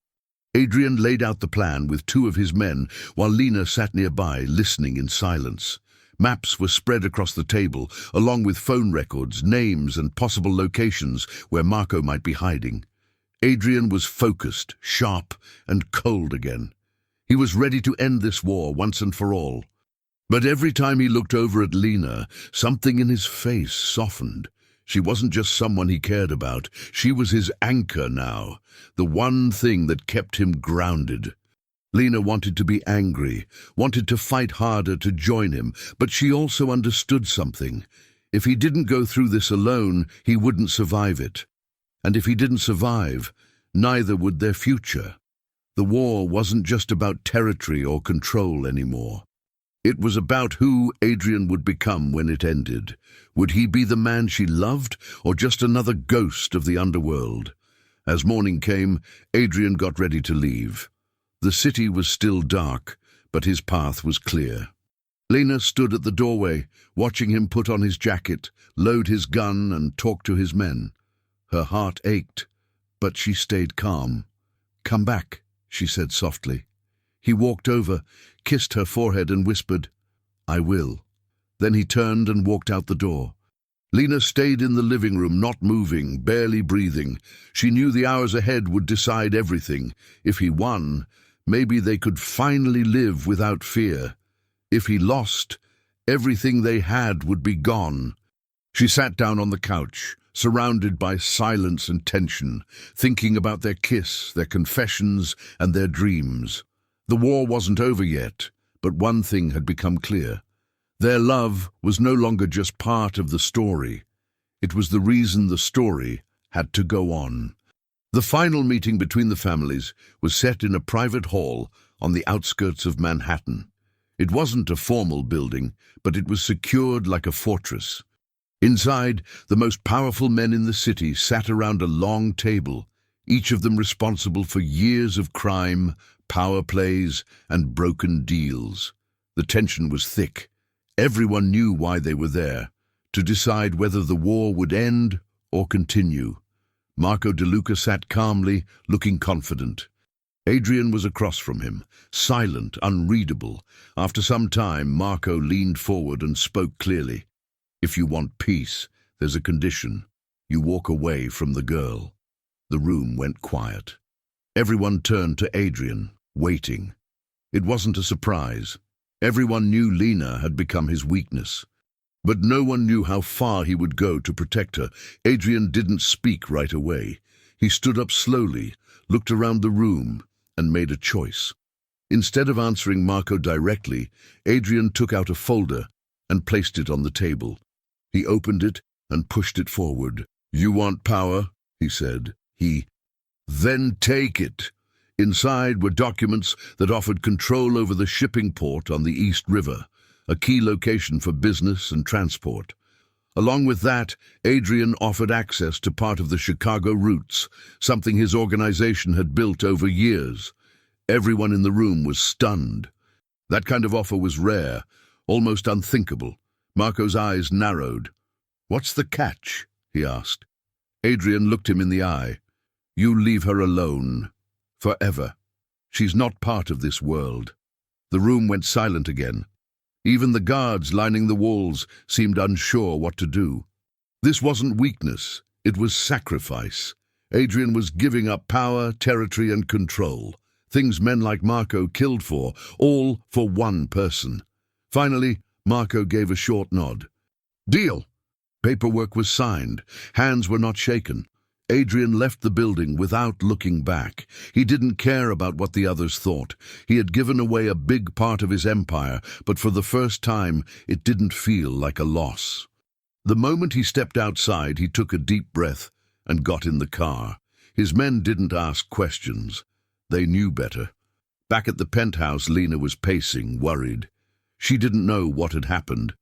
Adrian laid out the plan with 2 of his men, while Lena sat nearby, listening in silence. Maps were spread across the table, along with phone records, names, and possible locations where Marco might be hiding. Adrian was focused, sharp, and cold again. He was ready to end this war once and for all. But every time he looked over at Lena, something in his face softened. She wasn't just someone he cared about. She was his anchor now, the one thing that kept him grounded. Lena wanted to be angry, wanted to fight harder to join him, but she also understood something. If he didn't go through this alone, he wouldn't survive it. And if he didn't survive, neither would their future. The war wasn't just about territory or control anymore. It was about who Adrian would become when it ended. Would he be the man she loved, or just another ghost of the underworld? As morning came, Adrian got ready to leave. The city was still dark, but his path was clear. Lena stood at the doorway, watching him put on his jacket, load his gun, and talk to his men. Her heart ached, but she stayed calm. "Come back," she said softly. He walked over, kissed her forehead and whispered, "I will." Then he turned and walked out the door. Lena stayed in the living room, not moving, barely breathing. She knew the hours ahead would decide everything. If he won, maybe they could finally live without fear. If he lost, everything they had would be gone. She sat down on the couch, surrounded by silence and tension, thinking about their kiss, their confessions, and their dreams. The war wasn't over yet, but one thing had become clear. Their love was no longer just part of the story. It was the reason the story had to go on. The final meeting between the families was set in a private hall on the outskirts of Manhattan. It wasn't a formal building, but it was secured like a fortress. Inside, the most powerful men in the city sat around a long table, each of them responsible for years of crime, power plays, and broken deals. The tension was thick. Everyone knew why they were there, to decide whether the war would end or continue. Marco DeLuca sat calmly, looking confident. Adrian was across from him, silent, unreadable. After some time, Marco leaned forward and spoke clearly. "If you want peace, there's a condition. You walk away from the girl." The room went quiet. Everyone turned to Adrian, waiting. It wasn't a surprise. Everyone knew Lena had become his weakness. But no one knew how far he would go to protect her. Adrian didn't speak right away. He stood up slowly, looked around the room, and made a choice. Instead of answering Marco directly, Adrian took out a folder and placed it on the table. He opened it and pushed it forward. "You want power?" he said. Then take it." Inside were documents that offered control over the shipping port on the East River, a key location for business and transport. Along with that, Adrian offered access to part of the Chicago routes, something his organization had built over years. Everyone in the room was stunned. That kind of offer was rare, almost unthinkable. Marco's eyes narrowed. "What's the catch?" he asked. Adrian looked him in the eye. "You leave her alone. Forever. She's not part of this world." The room went silent again. Even the guards lining the walls seemed unsure what to do. This wasn't weakness, it was sacrifice. Adrian was giving up power, territory, and control. Things men like Marco killed for, all for one person. Finally, Marco gave a short nod. "Deal." Paperwork was signed. Hands were not shaken. Adrian left the building without looking back. He didn't care about what the others thought. He had given away a big part of his empire, but for the first time, it didn't feel like a loss. The moment he stepped outside, he took a deep breath and got in the car. His men didn't ask questions. They knew better. Back at the penthouse, Lena was pacing, worried. She didn't know what had happened.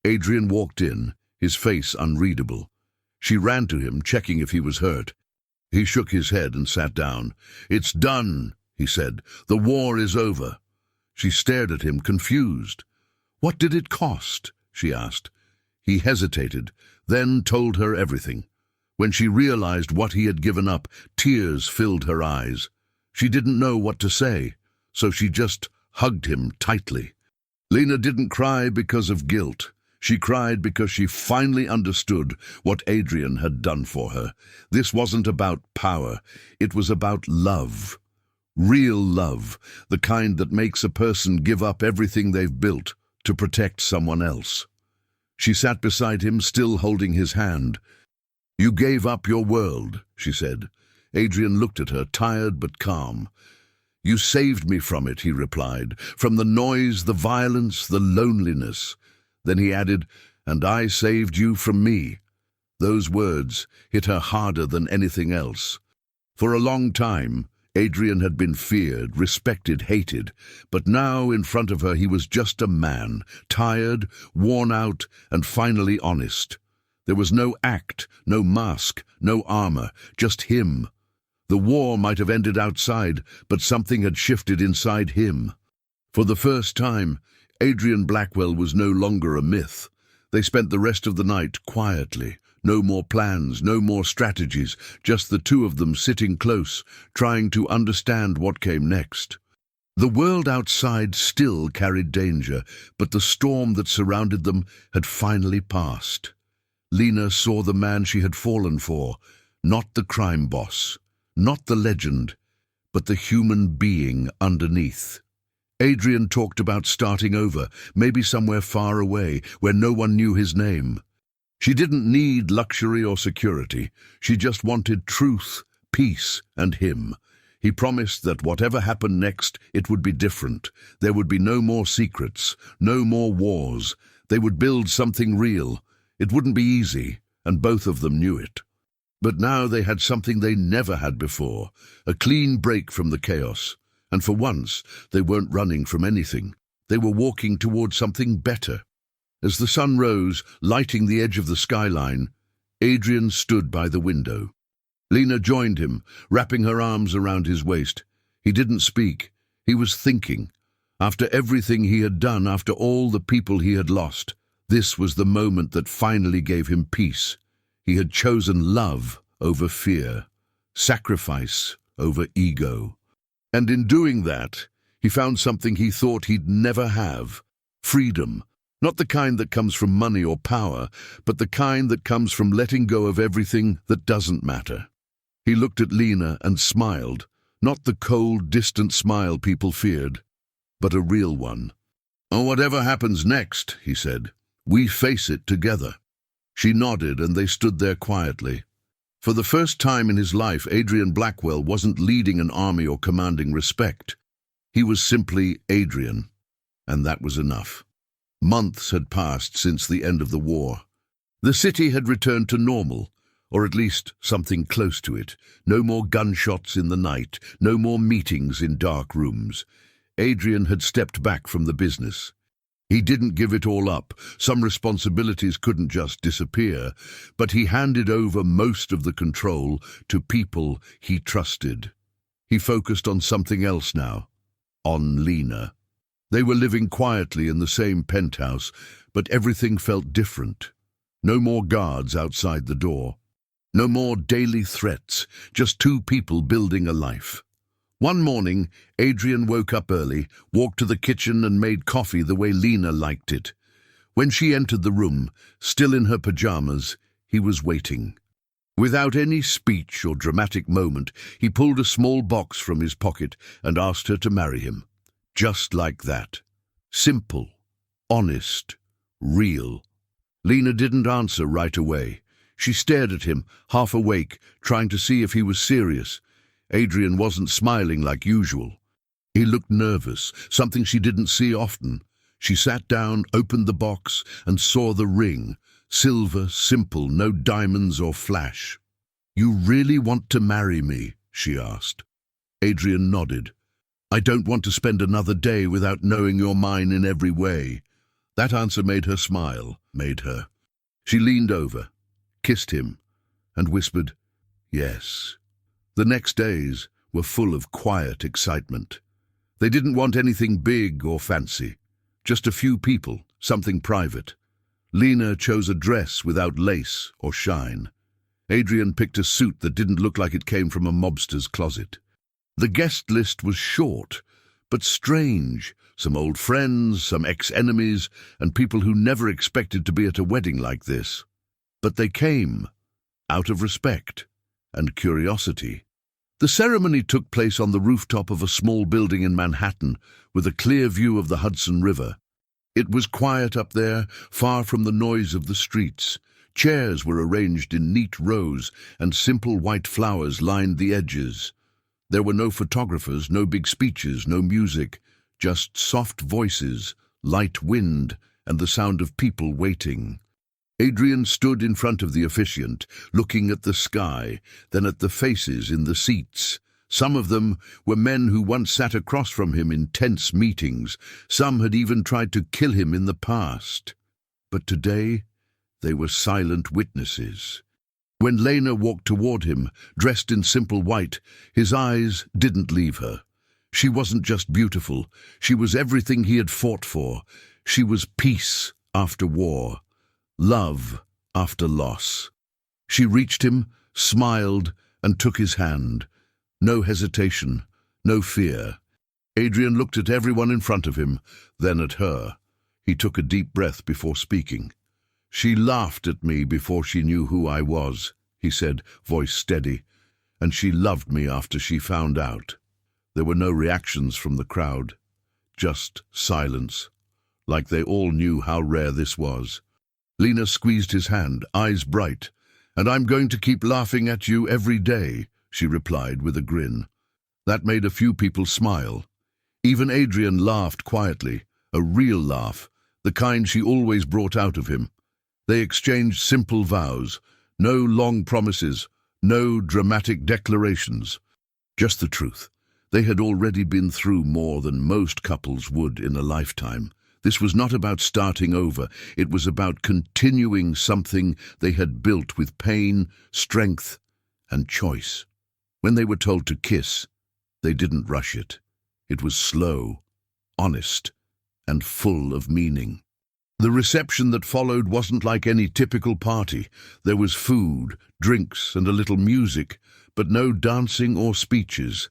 Adrian walked in, his face unreadable. She ran to him, checking if he was hurt. He shook his head and sat down. "It's done," he said. "The war is over." She stared at him, confused. "What did it cost?" she asked. He hesitated, then told her everything. When she realized what he had given up, tears filled her eyes. She didn't know what to say, so she just hugged him tightly. Lena didn't cry because of guilt. She cried because she finally understood what Adrian had done for her. This wasn't about power. It was about love. Real love, the kind that makes a person give up everything they've built to protect someone else. She sat beside him, still holding his hand. "You gave up your world," she said. Adrian looked at her, tired but calm. "You saved me from it," he replied, "from the noise, the violence, the loneliness." Then he added, "And I saved you from me." Those words hit her harder than anything else. For a long time, Adrian had been feared, respected, hated, but now in front of her he was just a man, tired, worn out, and finally honest. There was no act, no mask, no armor, just him. The war might have ended outside, but something had shifted inside him. For the first time, Adrian Blackwell was no longer a myth. They spent the rest of the night quietly. No more plans, no more strategies, just the two of them sitting close, trying to understand what came next. The world outside still carried danger, but the storm that surrounded them had finally passed. Lena saw the man she had fallen for, not the crime boss, not the legend, but the human being underneath. Adrian talked about starting over, maybe somewhere far away, where no one knew his name. She didn't need luxury or security. She just wanted truth, peace, and him. He promised that whatever happened next, it would be different. There would be no more secrets, no more wars. They would build something real. It wouldn't be easy, and both of them knew it. But now they had something they never had before, a clean break from the chaos. And for once, they weren't running from anything. They were walking towards something better. As the sun rose, lighting the edge of the skyline, Adrian stood by the window. Lena joined him, wrapping her arms around his waist. He didn't speak. He was thinking. After everything he had done, after all the people he had lost, this was the moment that finally gave him peace. He had chosen love over fear, sacrifice over ego. And in doing that, he found something he thought he'd never have: freedom. Not the kind that comes from money or power, but the kind that comes from letting go of everything that doesn't matter. He looked at Lena and smiled, not the cold, distant smile people feared, but a real one. "Oh, whatever happens next," he said, "we face it together." She nodded, and they stood there quietly. For the first time in his life, Adrian Blackwell wasn't leading an army or commanding respect. He was simply Adrian, and that was enough. Months had passed since the end of the war. The city had returned to normal, or at least something close to it. No more gunshots in the night, no more meetings in dark rooms. Adrian had stepped back from the business. He didn't give it all up. Some responsibilities couldn't just disappear, but he handed over most of the control to people he trusted. He focused on something else now, on Lena. They were living quietly in the same penthouse, but everything felt different. No more guards outside the door. No more daily threats, just two people building a life. One morning, Adrian woke up early, walked to the kitchen and made coffee the way Lena liked it. When she entered the room, still in her pajamas, he was waiting. Without any speech or dramatic moment, he pulled a small box from his pocket and asked her to marry him. Just like that. Simple, honest, real. Lena didn't answer right away. She stared at him, half awake, trying to see if he was serious. Adrian wasn't smiling like usual. He looked nervous, something she didn't see often. She sat down, opened the box, and saw the ring. Silver, simple, no diamonds or flash. "You really want to marry me?" she asked. Adrian nodded. I don't want to spend another day without knowing you're mine in every way. That answer made her smile, made her. She leaned over, kissed him, and whispered, yes. The next days were full of quiet excitement. They didn't want anything big or fancy, just a few people, something private. Lena chose a dress without lace or shine. Adrian picked a suit that didn't look like it came from a mobster's closet. The guest list was short, but strange. Some old friends, some ex-enemies, and people who never expected to be at a wedding like this. But they came, out of respect and curiosity. The ceremony took place on the rooftop of a small building in Manhattan, with a clear view of the Hudson River. It was quiet up there, far from the noise of the streets. Chairs were arranged in neat rows, and simple white flowers lined the edges. There were no photographers, no big speeches, no music, just soft voices, light wind, and the sound of people waiting. Adrian stood in front of the officiant, looking at the sky, then at the faces in the seats. Some of them were men who once sat across from him in tense meetings. Some had even tried to kill him in the past. But today, they were silent witnesses. When Lena walked toward him, dressed in simple white, his eyes didn't leave her. She wasn't just beautiful, she was everything he had fought for. She was peace after war, love after loss. She reached him, smiled, and took his hand. No hesitation, no fear. Adrian looked at everyone in front of him, then at her. He took a deep breath before speaking. She laughed at me before she knew who I was, he said, voice steady, and she loved me after she found out. There were no reactions from the crowd, just silence, like they all knew how rare this was. Lena squeezed his hand, eyes bright. "And I'm going to keep laughing at you every day," she replied with a grin. That made a few people smile. Even Adrian laughed quietly, a real laugh, the kind she always brought out of him. They exchanged simple vows, no long promises, no dramatic declarations, just the truth. They had already been through more than most couples would in a lifetime. This was not about starting over, it was about continuing something they had built with pain, strength, and choice. When they were told to kiss, they didn't rush it. It was slow, honest, and full of meaning. The reception that followed wasn't like any typical party. There was food, drinks, and a little music, but no dancing or speeches.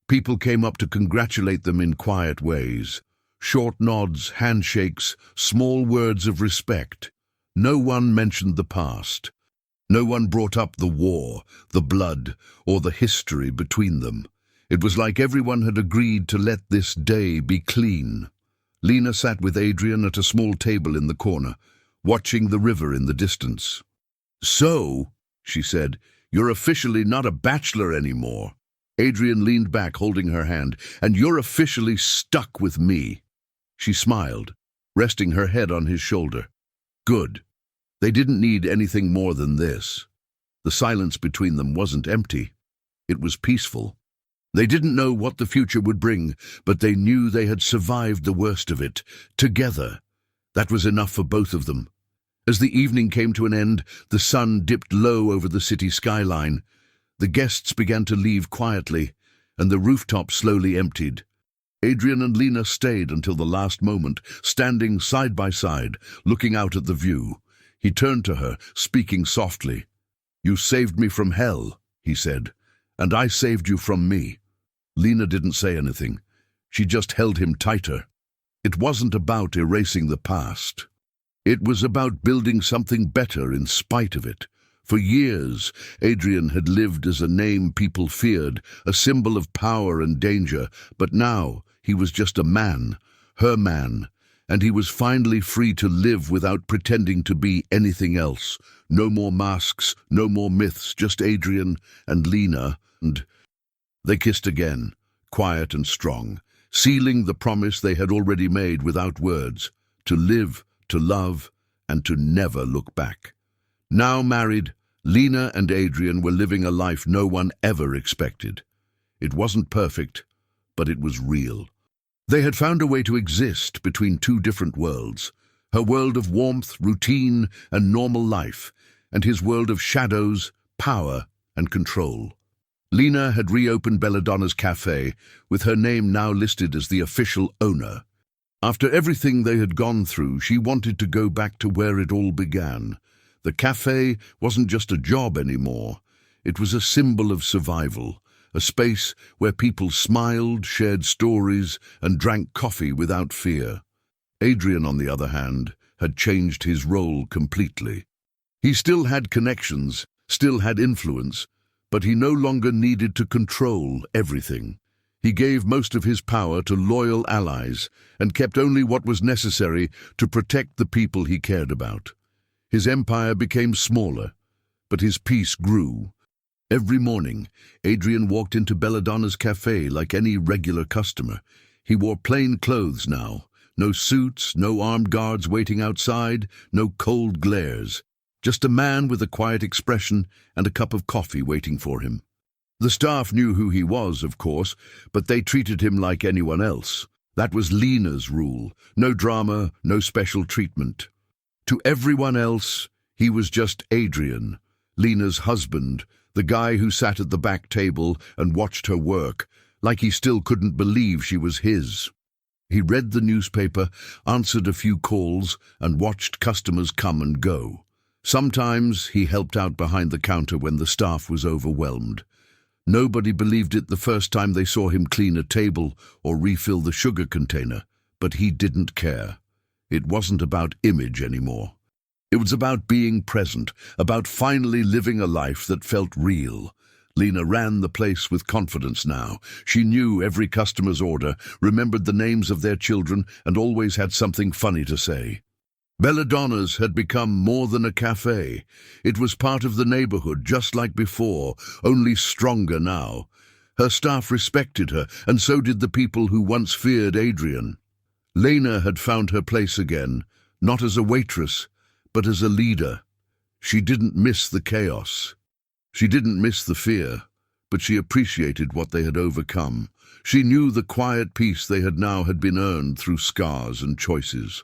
People came up to congratulate them in quiet ways. Short nods, handshakes, small words of respect. No one mentioned the past. No one brought up the war, the blood, or the history between them. It was like everyone had agreed to let this day be clean. Lena sat with Adrian at a small table in the corner, watching the river in the distance. "So," she said, "you're officially not a bachelor anymore." Adrian leaned back, holding her hand. "And you're officially stuck with me." She smiled, resting her head on his shoulder. Good. They didn't need anything more than this. The silence between them wasn't empty. It was peaceful. They didn't know what the future would bring, but they knew they had survived the worst of it, together. That was enough for both of them. As the evening came to an end, the sun dipped low over the city skyline. The guests began to leave quietly, and the rooftop slowly emptied. Adrian and Lena stayed until the last moment, standing side by side, looking out at the view. He turned to her, speaking softly. "You saved me from hell," he said, "and I saved you from me." Lena didn't say anything. She just held him tighter. It wasn't about erasing the past. It was about building something better in spite of it. For years, Adrian had lived as a name people feared, a symbol of power and danger, but now he was just a man, her man, and he was finally free to live without pretending to be anything else. No more masks, no more myths, just Adrian and Lena, and they kissed again, quiet and strong, sealing the promise they had already made without words, to live, to love, and to never look back. Now married, Lena and Adrian were living a life no one ever expected. It wasn't perfect, but it was real. They had found a way to exist between two different worlds, her world of warmth, routine, and normal life, and his world of shadows, power, and control. Lena had reopened Belladonna's café, with her name now listed as the official owner. After everything they had gone through, she wanted to go back to where it all began. The café wasn't just a job anymore. It was a symbol of survival, a space where people smiled, shared stories, and drank coffee without fear. Adrian, on the other hand, had changed his role completely. He still had connections, still had influence, but he no longer needed to control everything. He gave most of his power to loyal allies and kept only what was necessary to protect the people he cared about. His empire became smaller, but his peace grew. Every morning, Adrian walked into Belladonna's café like any regular customer. He wore plain clothes now. No suits, no armed guards waiting outside, no cold glares. Just a man with a quiet expression and a cup of coffee waiting for him. The staff knew who he was, of course, but they treated him like anyone else. That was Lena's rule. No drama, no special treatment. To everyone else, he was just Adrian, Lena's husband, the guy who sat at the back table and watched her work, like he still couldn't believe she was his. He read the newspaper, answered a few calls, and watched customers come and go. Sometimes he helped out behind the counter when the staff was overwhelmed. Nobody believed it the first time they saw him clean a table or refill the sugar container, but he didn't care. It wasn't about image anymore. It was about being present, about finally living a life that felt real. Lena ran the place with confidence now. She knew every customer's order, remembered the names of their children, and always had something funny to say. Belladonna's had become more than a cafe. It was part of the neighborhood, just like before, only stronger now. Her staff respected her, and so did the people who once feared Adrian. Lena had found her place again, not as a waitress, but as a leader. She didn't miss the chaos. She didn't miss the fear, but she appreciated what they had overcome. She knew the quiet peace they had now had been earned through scars and choices.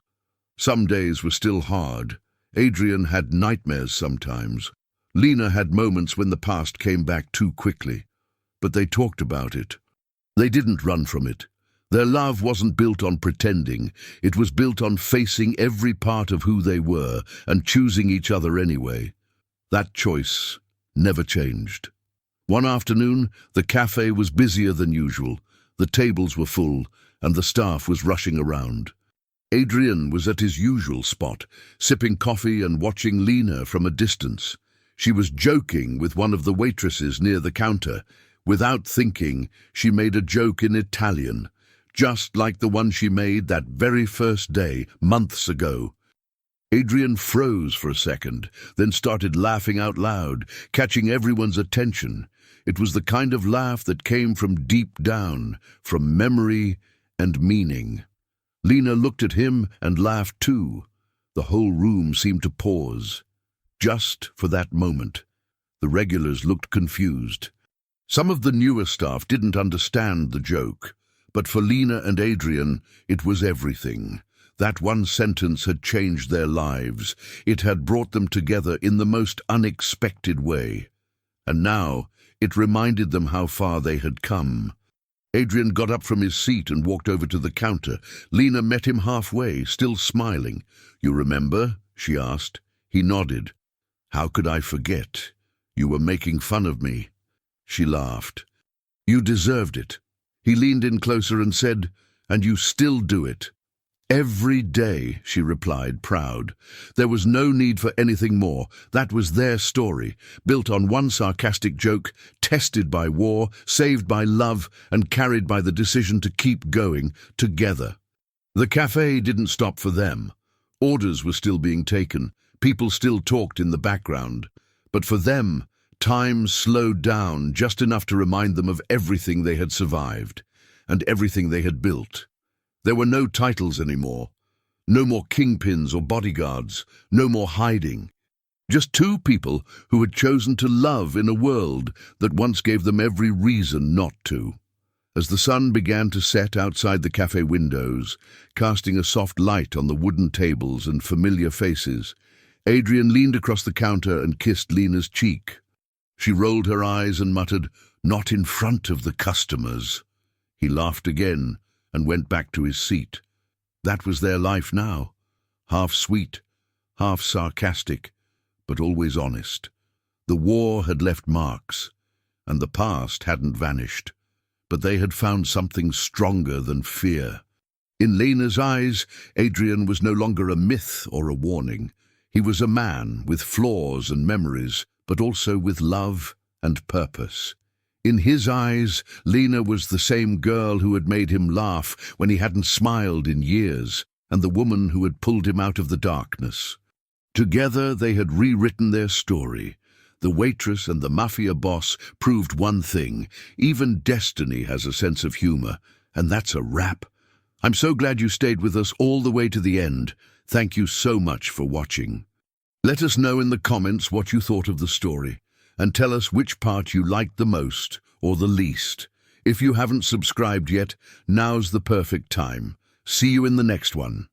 Some days were still hard. Adrian had nightmares sometimes. Lena had moments when the past came back too quickly. But they talked about it. They didn't run from it. Their love wasn't built on pretending. It was built on facing every part of who they were and choosing each other anyway. That choice never changed. One afternoon, the cafe was busier than usual. The tables were full, and the staff was rushing around. Adrian was at his usual spot, sipping coffee and watching Lena from a distance. She was joking with one of the waitresses near the counter. Without thinking, she made a joke in Italian, just like the one she made that very first day, months ago. Adrian froze for a second, then started laughing out loud, catching everyone's attention. It was the kind of laugh that came from deep down, from memory and meaning. Lena looked at him and laughed too. The whole room seemed to pause. Just for that moment. The regulars looked confused. Some of the newer staff didn't understand the joke, but for Lena and Adrian, it was everything. That one sentence had changed their lives. It had brought them together in the most unexpected way. And now, it reminded them how far they had come. Adrian got up from his seat and walked over to the counter. Lena met him halfway, still smiling. "You remember?" she asked. He nodded. "How could I forget? You were making fun of me." She laughed. "You deserved it." He leaned in closer and said, "And you still do it." "Every day," she replied, proud. There was no need for anything more. That was their story, built on one sarcastic joke, tested by war, saved by love, and carried by the decision to keep going, together. The cafe didn't stop for them. Orders were still being taken. People still talked in the background. But for them, time slowed down just enough to remind them of everything they had survived, and everything they had built. There were no titles anymore, no more kingpins or bodyguards, no more hiding. Just two people who had chosen to love in a world that once gave them every reason not to. As the sun began to set outside the cafe windows, casting a soft light on the wooden tables and familiar faces, Adrian leaned across the counter and kissed Lena's cheek. She rolled her eyes and muttered, "Not in front of the customers." He laughed again and went back to his seat. That was their life now, half sweet, half sarcastic, but always honest. The war had left marks, and the past hadn't vanished, but they had found something stronger than fear. In Lena's eyes, Adrian was no longer a myth or a warning. He was a man with flaws and memories, but also with love and purpose. In his eyes, Lena was the same girl who had made him laugh when he hadn't smiled in years, and the woman who had pulled him out of the darkness. Together they had rewritten their story. The waitress and the Mafia boss proved one thing: even destiny has a sense of humor, and that's a wrap. I'm so glad you stayed with us all the way to the end. Thank you so much for watching. Let us know in the comments what you thought of the story, and tell us which part you liked the most or the least. If you haven't subscribed yet, now's the perfect time. See you in the next one.